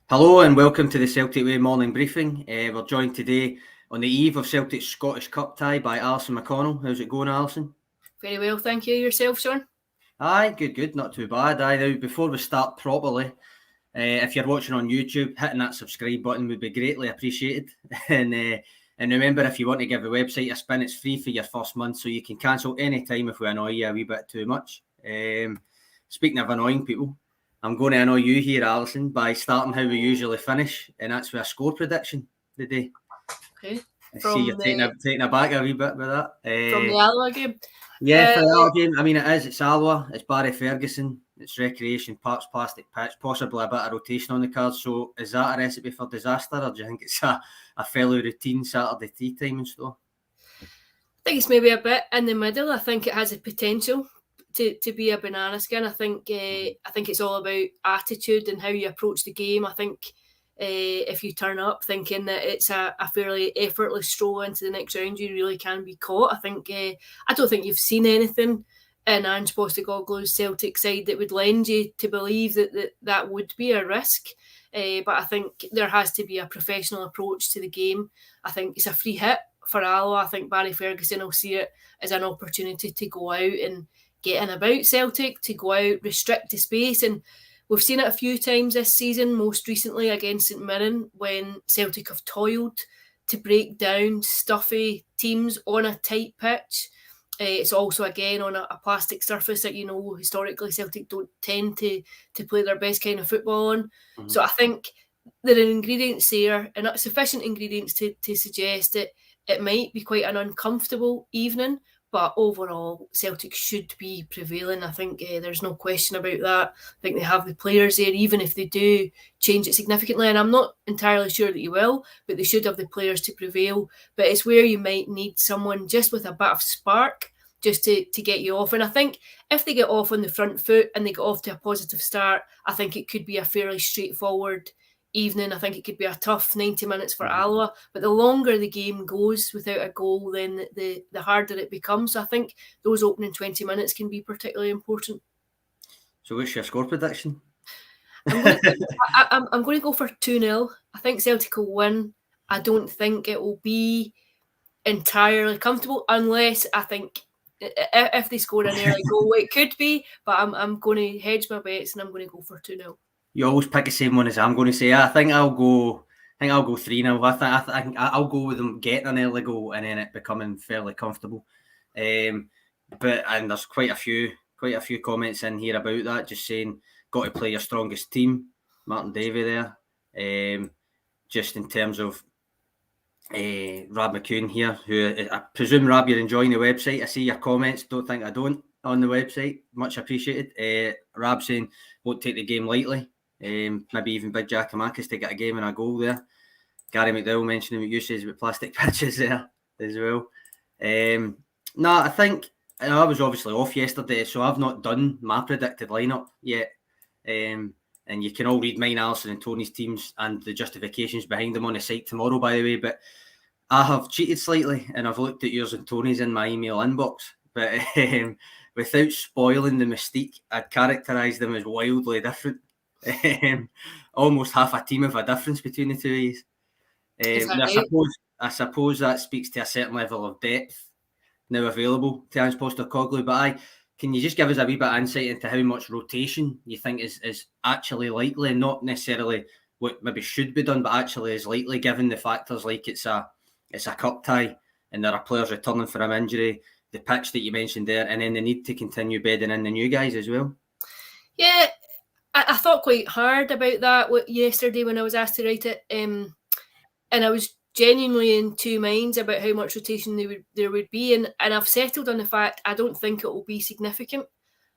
Hello and welcome to the Celtic Way morning briefing. We're joined today on the eve of Celtic's Scottish Cup tie by Alison McConnell. How's it going, Alison? Very well, thank you. Yourself, Sean? Aye, good, not too bad. Now, before we start properly, if you're watching on YouTube, hitting that subscribe button would be greatly appreciated. And remember, if you want to give the website a spin, it's free for your first month, so you can cancel any time if we annoy you a wee bit too much. Speaking of annoying people, I'm going to annoy you here, Alison, by starting how we usually finish, and that's with a score prediction today. Okay. I see you're taking a back a wee bit with that. From the Alloa game? Yeah, for the Alloa game. I mean, it's Alloa, it's Barry Ferguson, it's Recreation Park's plastic pitch, possibly a bit of rotation on the cards. So is that a recipe for disaster, or do you think it's a fellow routine Saturday tea time and stuff? I think it's maybe a bit in the middle. I think it has a potential to be a banana skin. I think it's all about attitude and how you approach the game. I think if you turn up thinking that it's a fairly effortless stroll into the next round, you really can be caught. I don't think you've seen anything in Ange Postecoglou's Celtic side that would lend you to believe that would be a risk. But I think there has to be a professional approach to the game. I think it's a free hit for Alloa. I think Barry Ferguson will see it as an opportunity to go out and get in about Celtic, to go out, restrict the space. And we've seen it a few times this season, most recently against St Mirren, when Celtic have toiled to break down stuffy teams on a tight pitch. It's also, again, on a plastic surface that, historically Celtic don't tend to play their best kind of football on. Mm-hmm. So I think there are ingredients there, and sufficient ingredients to suggest that it might be quite an uncomfortable evening. But overall, Celtic should be prevailing. I think there's no question about that. I think they have the players there, even if they do change it significantly. And I'm not entirely sure that you will, but they should have the players to prevail. But it's where you might need someone just with a bit of spark just to get you off. And I think if they get off on the front foot and they get off to a positive start, I think it could be a fairly straightforward evening. I think it could be a tough 90 minutes for Alloa, but the longer the game goes without a goal, then the harder it becomes. So I think those opening 20 minutes can be particularly important. So what's your score prediction? I'm going to go for 2-0. I think Celtic will win. I don't think it will be entirely comfortable, unless I think if they score an early goal, it could be, but I'm going to hedge my bets and I'm going to go for 2-0. You always pick the same one as I'm going to say. I think I'll go 3-0. I think I'll go with them getting an early goal and then it becoming fairly comfortable. And there's quite a few comments in here about that, just saying got to play your strongest team. Martin Davey there. Just in terms of Rab McCune here, who I presume, Rab, you're enjoying the website. I see your comments. Don't think I don't on the website. Much appreciated. Rab saying won't take the game lightly. Maybe even Big Giacomakis to get a game and a goal there. Gary McDowell mentioning what you says about plastic pitches there as well. I think I was obviously off yesterday, so I've not done my predicted lineup yet. And you can all read mine, Alison and Tony's teams and the justifications behind them on the site tomorrow, by the way. But I have cheated slightly and I've looked at yours and Tony's in my email inbox. But without spoiling the mystique, I'd characterise them as wildly different. Almost half a team of a difference between the two of you. I suppose that speaks to a certain level of depth now available to Ange Postecoglou. But can you just give us a wee bit of insight into how much rotation you think is actually likely, and not necessarily what maybe should be done, but actually is likely, given the factors like it's a cup tie and there are players returning from injury, the pitch that you mentioned there, and then the need to continue bedding in the new guys as well? Yeah, I thought quite hard about that yesterday when I was asked to write it, and I was genuinely in two minds about how much rotation there would be, and I've settled on the fact I don't think it will be significant.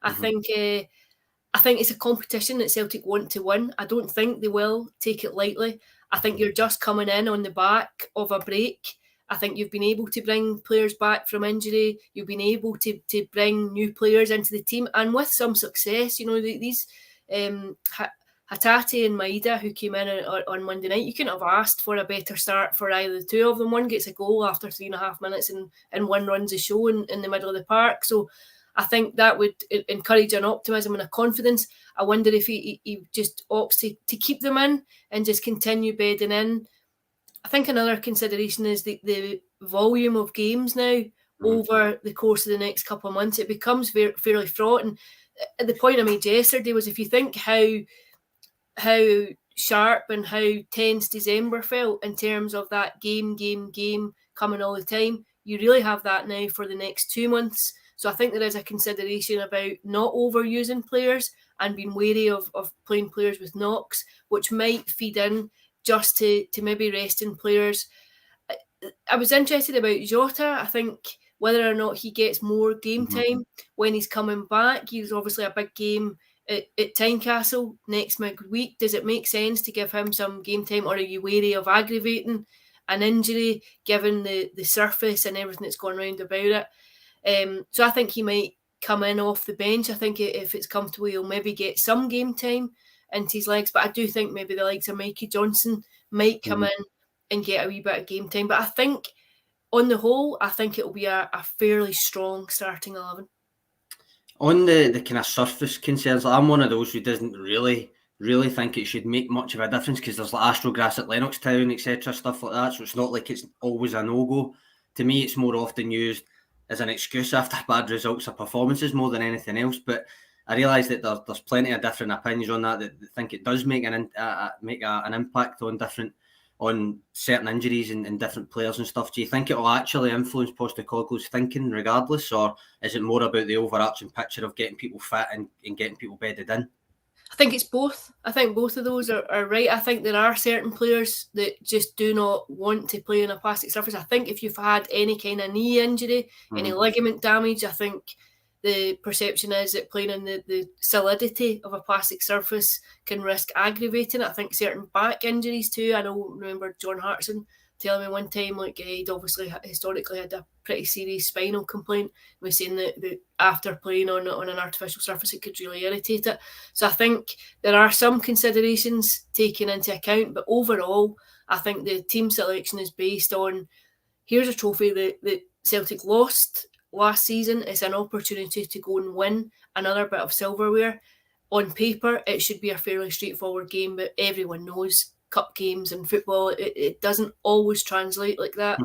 I think it's a competition that Celtic want to win. I don't think they will take it lightly. I think you're just coming in on the back of a break. I think you've been able to bring players back from injury. You've been able to bring new players into the team, and with some success. These Hatate and Maeda, who came in on Monday night, you couldn't have asked for a better start for either the two of them. One gets a goal after 3.5 minutes and one runs a show in the middle of the park. So I think that would encourage an optimism and a confidence. I wonder if he just opts to keep them in and just continue bedding in. I think another consideration is the volume of games now over the course of the next couple of months. It becomes fairly fraught. And the point I made yesterday was, if you think how sharp and how tense December felt in terms of that game coming all the time, you really have that now for the next 2 months. So I think there is a consideration about not overusing players and being wary of playing players with knocks, which might feed in just to maybe resting players. I was interested about Jota. I think whether or not he gets more game time when he's coming back. He's obviously a big game at Tynecastle next week. Does it make sense to give him some game time, or are you wary of aggravating an injury given the surface and everything that's going around about it? So I think he might come in off the bench. I think if it's comfortable, he'll maybe get some game time into his legs. But I do think maybe the likes of Mikey Johnson might come in and get a wee bit of game time. But I think on the whole, I think it'll be a fairly strong starting 11. On the kind of surface concerns, I'm one of those who doesn't really think it should make much of a difference, because there's like astrograss at Lennoxtown, etc., stuff like that. So it's not like it's always a no-go. To me, it's more often used as an excuse after bad results or performances more than anything else. But I realise that there's plenty of different opinions on that think it does make an impact on certain injuries and different players and stuff. Do you think it will actually influence Postecoglou's thinking regardless, or is it more about the overarching picture of getting people fit and getting people bedded in? I think it's both. I think both of those are right. I think there are certain players that just do not want to play on a plastic surface. I think if you've had any kind of knee injury, any ligament damage, I think the perception is that playing in the solidity of a plastic surface can risk aggravating it. I think certain back injuries too. I remember John Hartson telling me one time, like, he'd obviously historically had a pretty serious spinal complaint. He was saying that after playing on an artificial surface, it could really irritate it. So I think there are some considerations taken into account, but overall, I think the team selection is based on, here's a trophy that Celtic lost last season. It's an opportunity to go and win another bit of silverware. On paper, it should be a fairly straightforward game, but everyone knows cup games and football, it doesn't always translate like that.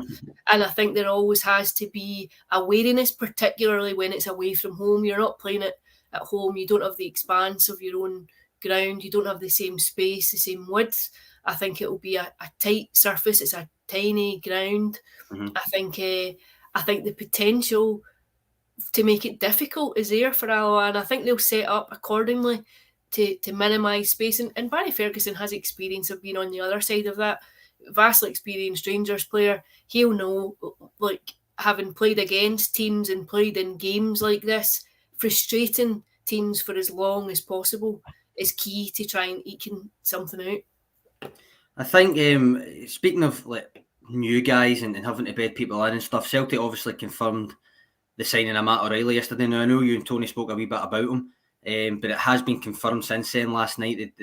And I think there always has to be a wariness, particularly when it's away from home. You're not playing it at home. You don't have the expanse of your own ground. You don't have the same space, the same width. I think it will be a tight surface. It's a tiny ground. I think the potential to make it difficult is there for Alloa, and I think they'll set up accordingly to minimise space. And Barry Ferguson has experience of being on the other side of that. Vastly experienced Rangers player. He'll know, like, having played against teams and played in games like this, frustrating teams for as long as possible is key to try and eke something out. I think, speaking of like new guys and having to bed people in and stuff, Celtic obviously confirmed the signing of Matt O'Reilly yesterday. Now, I know you and Tony spoke a wee bit about him, but it has been confirmed since then. Last night,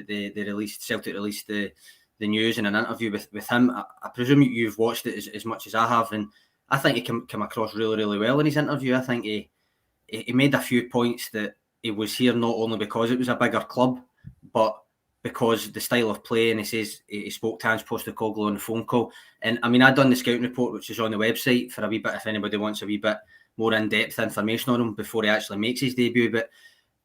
Celtic released the news in an interview with him. I presume you've watched it as much as I have, and I think he came across really, really well in his interview. I think he made a few points that he was here not only because it was a bigger club, but because the style of play, and he says he spoke to Hans Postecoglou on the phone call. And I mean, I'd done the scouting report, which is on the website, for a wee bit if anybody wants a wee bit more in-depth information on him before he actually makes his debut. But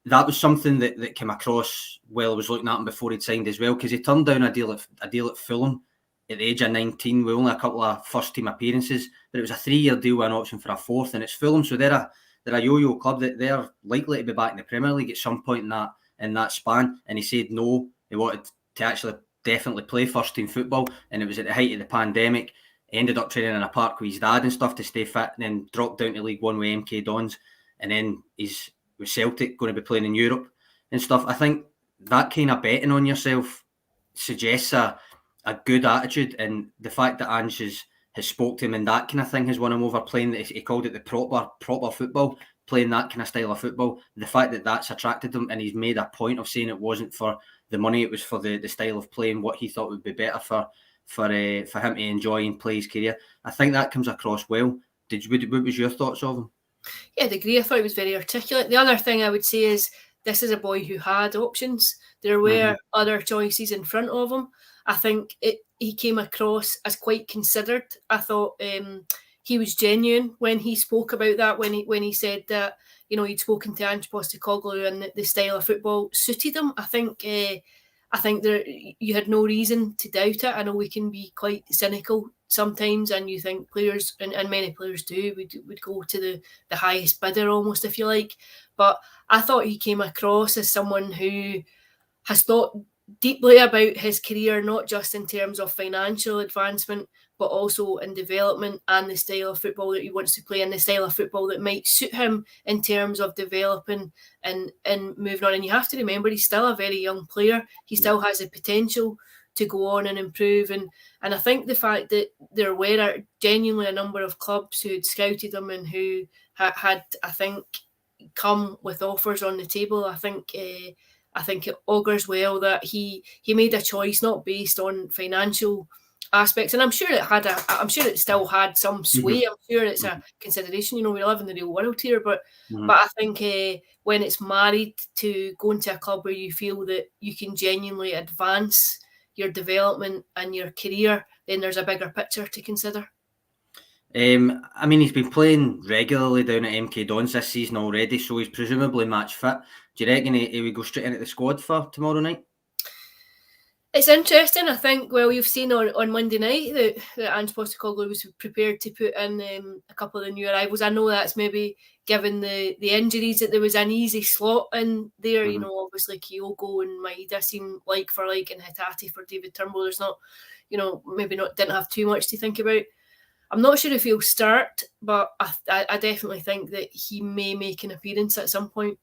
that was something that came across while I was looking at him before he'd signed as well, because he turned down a deal at Fulham at the age of 19 with only a couple of first-team appearances, but it was a 3-year deal with an option for a fourth, and it's Fulham, so they're a yo-yo club that they're likely to be back in the Premier League at some point in that span. And he said no, he wanted to actually definitely play first-team football, and it was at the height of the pandemic. He ended up training in a park with his dad and stuff to stay fit, and then dropped down to League One with MK Dons, and then he's with Celtic going to be playing in Europe and stuff. I think that kind of betting on yourself suggests a good attitude, and the fact that Ange has spoke to him and that kind of thing has won him over. Playing, he called it the proper football, playing that kind of style of football. The fact that that's attracted him, and he's made a point of saying it wasn't for the money, it was for the style of play and what he thought would be better for him to enjoy and play his career. I think that comes across well. What was your thoughts of him? Yeah, I agree. I thought he was very articulate. The other thing I would say is this is a boy who had options. There were other choices in front of him. I think he came across as quite considered. I thought he was genuine when he spoke about that, when he said that, you know, he'd spoken to Ange Postecoglou and the style of football suited him. I think there you had no reason to doubt it. I know we can be quite cynical sometimes, and you think players, and many players do, would go to the highest bidder almost, if you like. But I thought he came across as someone who has thought deeply about his career, not just in terms of financial advancement, but also in development and the style of football that he wants to play, and the style of football that might suit him in terms of developing and moving on. And you have to remember, he's still a very young player. He still has the potential to go on and improve. And I think the fact that there were genuinely a number of clubs who had scouted him and who had I think, come with offers on the table, I think it augurs well that he made a choice not based on financial aspects, and I'm sure it still had some sway. I'm sure it's a consideration. You know, we live in the real world here, but I think when it's married to going to a club where you feel that you can genuinely advance your development and your career, then there's a bigger picture to consider. I mean, he's been playing regularly down at MK Dons this season already, so he's presumably match fit. Do you reckon he would go straight into the squad for tomorrow night? It's interesting. I think, well, you've seen on Monday night that Ange Postecoglou was prepared to put in a couple of the new arrivals. I know that's maybe given the injuries that there was an easy slot in there. You know, obviously Kyogo and Maeda seem like for like, and Hatate for David Turnbull. There's not, you know, didn't have too much to think about. I'm not sure if he'll start, but I definitely think that he may make an appearance at some point.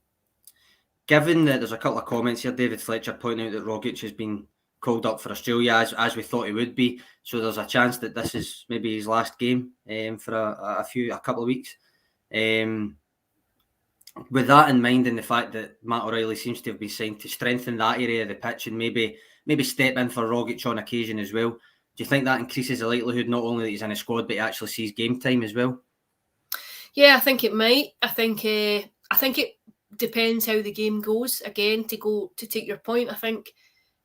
Given that there's a couple of comments here, David Fletcher pointing out that Rogic has been called up for Australia as we thought he would be, so there's a chance that this is maybe his last game for a couple of weeks. With that in mind, and the fact that Matt O'Reilly seems to have been signed to strengthen that area of the pitch and maybe step in for Rogic on occasion as well, do you think that increases the likelihood not only that he's in a squad but he actually sees game time as well? Yeah, I think it might. I think it depends how the game goes. Again, to take your point, I think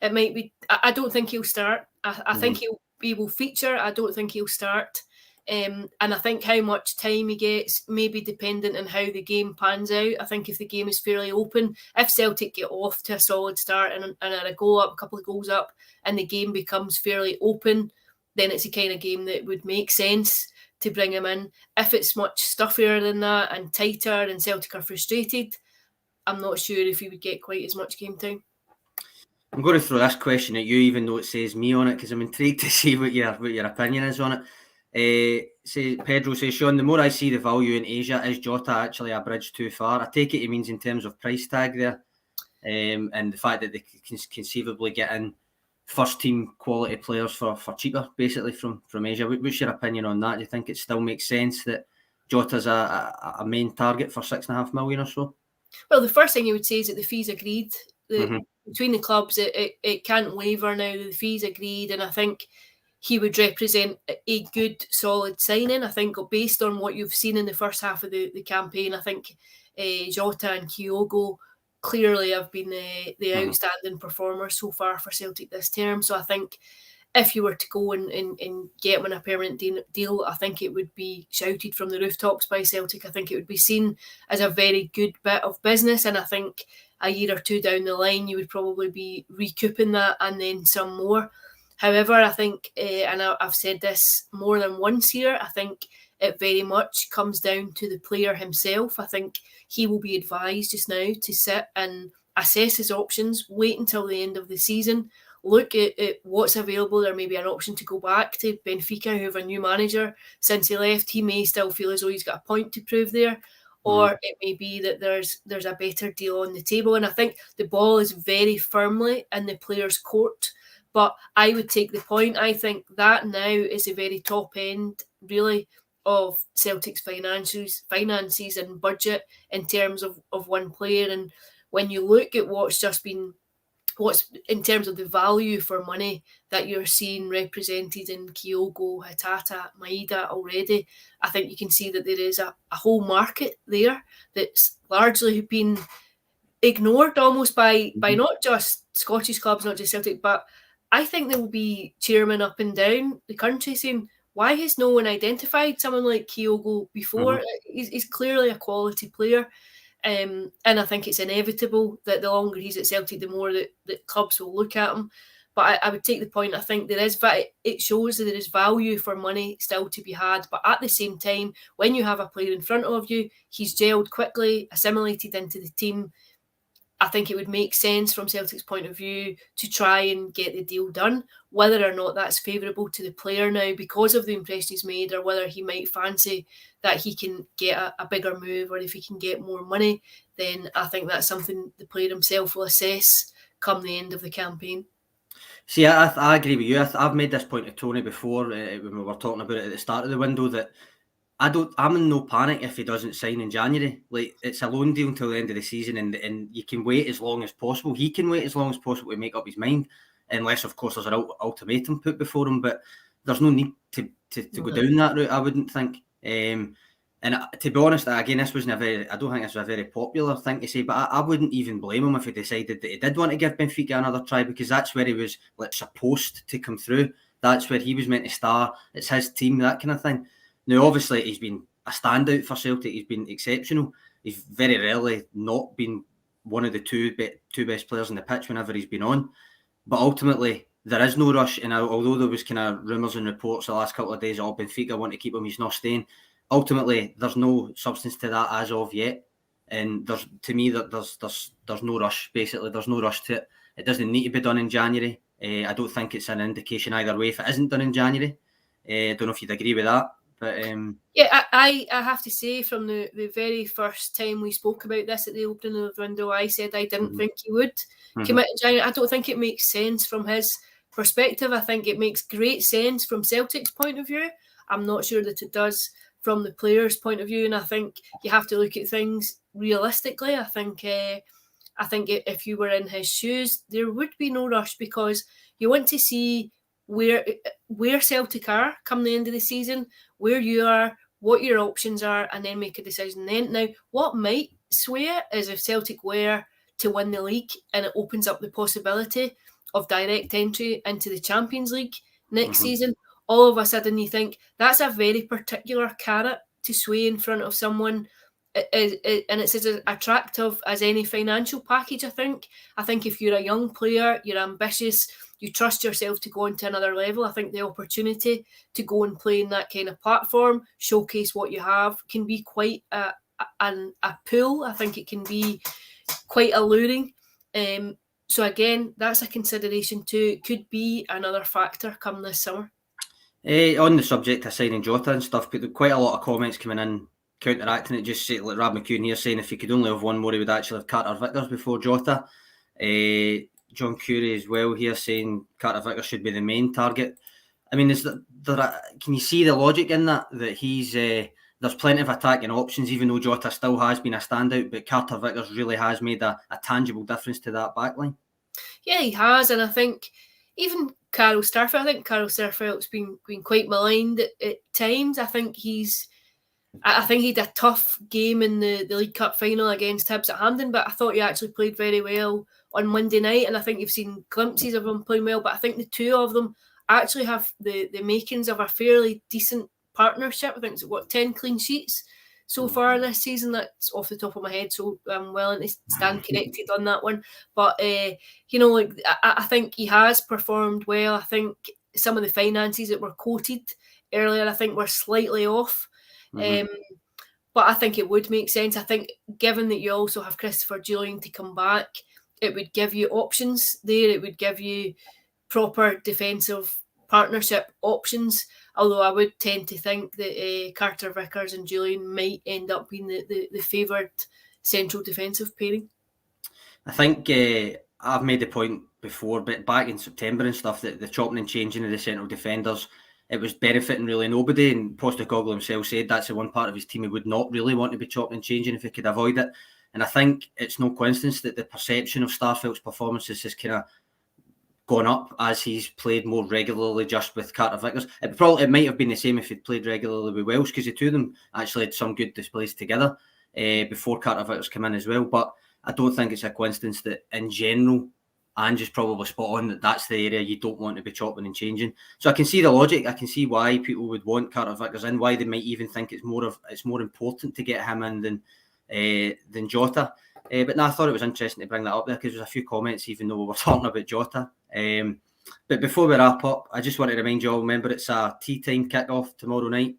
it might be. I don't think he'll start. I think he will feature. I don't think he'll start. And I think how much time he gets may be dependent on how the game pans out. I think if the game is fairly open, if Celtic get off to a solid start and a goal up, a couple of goals up, and the game becomes fairly open, then it's a kind of game that would make sense to bring him in. If it's much stuffier than that and tighter and Celtic are frustrated, I'm not sure if he would get quite as much game time. I'm going to throw this question at you, even though it says me on it, because I'm intrigued to see what your opinion is on it. Pedro says, Sean, the more I see the value in Asia, is Jota actually a bridge too far? I take it he means in terms of price tag there, and the fact that they can conceivably get in first team quality players for cheaper, basically from Asia. What's your opinion on that? Do you think it still makes sense that Jota's a main target for $6.5 million or so? Well, the first thing you would say is that the fees agreed. Between the clubs, it can't waver now. The fees agreed, and I think he would represent a good, solid signing. I think based on what you've seen in the first half of the campaign, I think Jota and Kyogo clearly have been the outstanding performers so far for Celtic this term. So I think if you were to go and get him in a permanent deal, I think it would be shouted from the rooftops by Celtic. I think it would be seen as a very good bit of business, and I think a year or two down the line you would probably be recouping that and then some more. However, I think, and I've said this more than once here, I think it very much comes down to the player himself. I think he will be advised just now to sit and assess his options, wait until the end of the season, look at what's available. There may be an option to go back to Benfica, who have a new manager since he left. He may still feel as though he's got a point to prove there. Or it may be that there's a better deal on the table. And I think the ball is very firmly in the player's court. But I would take the point. I think that now is a very top end, really, of Celtic's finances and budget in terms of one player. And when you look at what's just been what's in terms of the value for money that you're seeing represented in Kyogo, Hatata, Maeda already. I think you can see that there is a whole market there that's largely been ignored almost by not just Scottish clubs, not just Celtic, but I think there will be chairmen up and down the country saying, why has no one identified someone like Kyogo before? He's clearly a quality player. And I think it's inevitable that the longer he's at Celtic, the more that clubs will look at him. But I would take the point, I think it shows that there is value for money still to be had. But at the same time, when you have a player in front of you, he's gelled quickly, assimilated into the team, I think it would make sense from Celtic's point of view to try and get the deal done. Whether or not that's favourable to the player now because of the impression he's made, or whether he might fancy that he can get a bigger move, or if he can get more money, then I think that's something the player himself will assess come the end of the campaign. See, I agree with you. I've made this point to Tony before when we were talking about it at the start of the window, that I'm in no panic if he doesn't sign in January. Like, it's a loan deal until the end of the season, and you can wait as long as possible. He can wait as long as possible to make up his mind, unless, of course, there's an ultimatum put before him. But there's no need to go down that route, I wouldn't think. And to be honest, again, I don't think this was a very popular thing to say, but I wouldn't even blame him if he decided that he did want to give Benfica another try, because that's where he was supposed to come through. That's where he was meant to start. It's his team, that kind of thing. Now, obviously, he's been a standout for Celtic. He's been exceptional. He's very rarely not been one of the two best players on the pitch whenever he's been on. But ultimately, there is no rush. And although there was kind of rumours and reports the last couple of days, Benfica want to keep him, he's not staying. Ultimately, there's no substance to that as of yet. And there's no rush, basically. There's no rush to it. It doesn't need to be done in January. I don't think it's an indication either way if it isn't done in January. I don't know if you'd agree with that. But yeah, I have to say, from the very first time we spoke about this at the opening of the window, I said I didn't think he would commit in January. I don't think it makes sense from his perspective. I think it makes great sense from Celtic's point of view. I'm not sure that it does from the player's point of view, and I think you have to look at things realistically. I think if you were in his shoes, there would be no rush, because you want to see where Celtic are come the end of the season, where you are, what your options are, and then make a decision then. Now, what might sway it is if Celtic were to win the league and it opens up the possibility of direct entry into the Champions League next season. All of a sudden you think that's a very particular carrot to sway in front of someone, and it's as attractive as any financial package. I think if you're a young player, you're ambitious, you trust yourself to go into another level, I think the opportunity to go and play in that kind of platform, showcase what you have, can be quite a pull. I think it can be quite alluring. So again, that's a consideration too. It could be another factor come this summer. On the subject of signing Jota and stuff, but quite a lot of comments coming in counteracting it. Just say, like Rab McCune here saying if he could only have one more, he would actually have Carter Vickers before Jota. John Curry as well here saying Carter Vickers should be the main target. I mean, can you see the logic in that? That he's there's plenty of attacking options, even though Jota still has been a standout, but Carter Vickers really has made a tangible difference to that backline. Yeah, he has, and I think even Carl Starfelt's been quite maligned at times. I think he had a tough game in the League Cup final against Hibs at Hampden, but I thought he actually played very well on Monday night, and I think you've seen glimpses of him playing well, but I think the two of them actually have the makings of a fairly decent partnership. I think it's 10 clean sheets so far this season. That's off the top of my head, so I'm willing to stand corrected on that one. But I think he has performed well. I think some of the finances that were quoted earlier, I think, were slightly off. But I think it would make sense. I think given that you also have Christopher Julian to come back, it would give you options there. It would give you proper defensive partnership options. Although I would tend to think that Carter Vickers and Julian might end up being the favoured central defensive pairing. I think I've made the point before, but back in September and stuff, that the chopping and changing of the central defenders, it was benefiting really nobody. And Postecoglou himself said that's the one part of his team he would not really want to be chopping and changing if he could avoid it. And I think it's no coincidence that the perception of Starfelt's performances has kind of gone up as he's played more regularly just with Carter Vickers. It might have been the same if he'd played regularly with Welsh, because the two of them actually had some good displays together before Carter Vickers came in as well. But I don't think it's a coincidence that in general, Ange is probably spot on that's the area you don't want to be chopping and changing. So I can see the logic. I can see why people would want Carter Vickers in, why they might even think it's more important to get him in than Jota. But no, I thought it was interesting to bring that up there because there's a few comments, even though we were talking about Jota. But before we wrap up, I just want to remind you all, remember it's a tea time kick-off tomorrow night,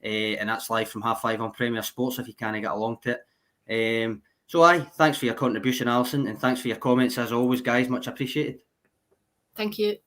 and that's live from 5:30 on Premier Sports if you can't get along to it. So thanks for your contribution, Alison, and thanks for your comments as always, guys. Much appreciated. Thank you.